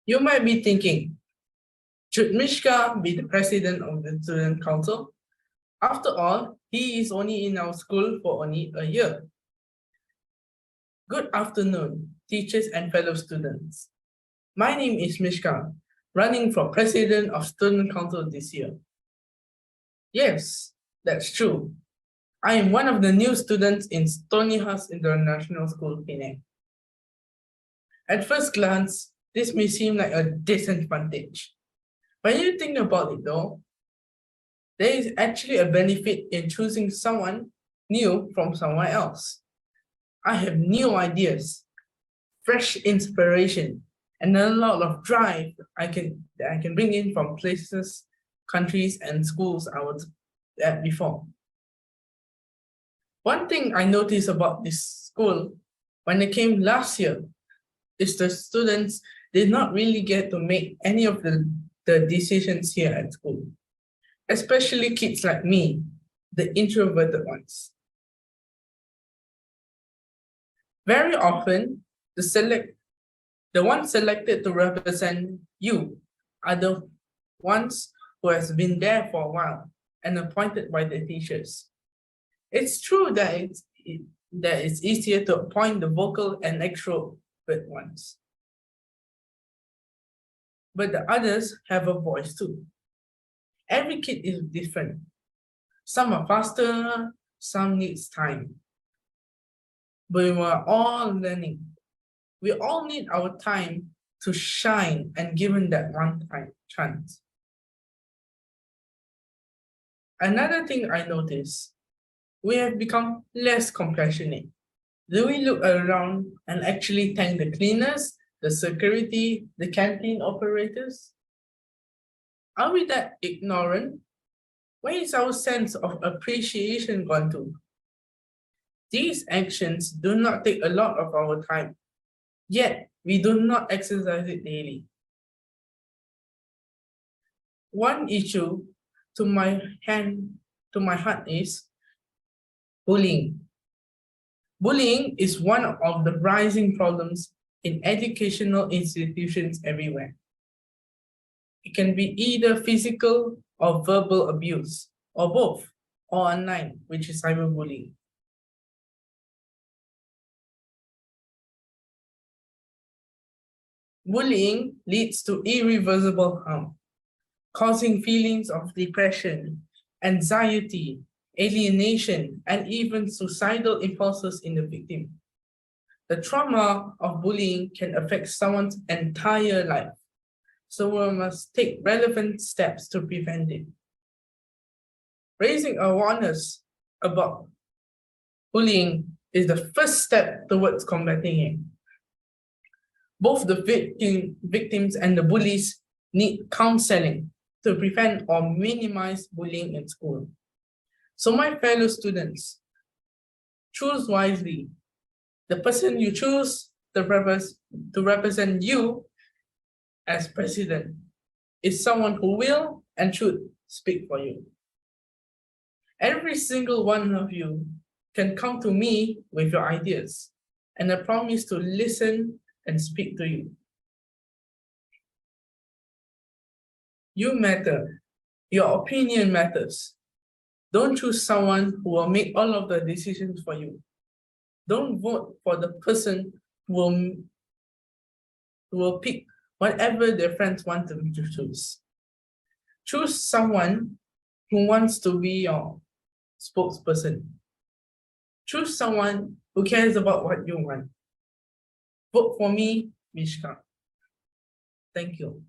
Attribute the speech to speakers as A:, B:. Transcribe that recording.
A: You might be thinking, should Mischka be the president of the student council? After all, he is only in our school for only a year. Good afternoon, teachers and fellow students. My name is Mischka, running for president of student council this year. Yes, that's true. I am one of the new students in Stony House International School, Penang. At first glance, this may seem like a disadvantage. When you think about it though, there is actually a benefit in choosing someone new from someone else. I have new ideas, fresh inspiration, and a lot of drive that I can bring in from places, countries, and schools I was at before. One thing I noticed about this school when I came last year is the students did not really get to make any of the decisions here at school, especially kids like me, the introverted ones. Very often, the ones selected to represent you are the ones who has been there for a while and appointed by the teachers. It's true that it's easier to appoint the vocal and extrovert ones. But the others have a voice too. Every kid is different. Some are faster, some needs time. But we are all learning. We all need our time to shine and given that one-time chance. Another thing I noticed, we have become less compassionate. Do we look around and actually thank the cleaners, the security, the canteen operators? Are we that ignorant? Where is our sense of appreciation gone to? These actions do not take a lot of our time, yet we do not exercise it daily. One issue to my heart is bullying. Bullying is one of the rising problems in educational institutions everywhere. It can be either physical or verbal abuse, or both, or online, which is cyberbullying. Bullying leads to irreversible harm, causing feelings of depression, anxiety, alienation, and even suicidal impulses in the victim. The trauma of bullying can affect someone's entire life, so we must take relevant steps to prevent it. Raising awareness about bullying is the first step towards combating it. Both the victims and the bullies need counseling to prevent or minimize bullying in school. So my fellow students, choose wisely. The person you choose to represent you as president is someone who will and should speak for you. Every single one of you can come to me with your ideas, and I promise to listen and speak to you. You matter. Your opinion matters. Don't choose someone who will make all of the decisions for you. Don't vote for the person who will pick whatever their friends want them to choose. Choose someone who wants to be your spokesperson. Choose someone who cares about what you want. Vote for me, Mischka. Thank you.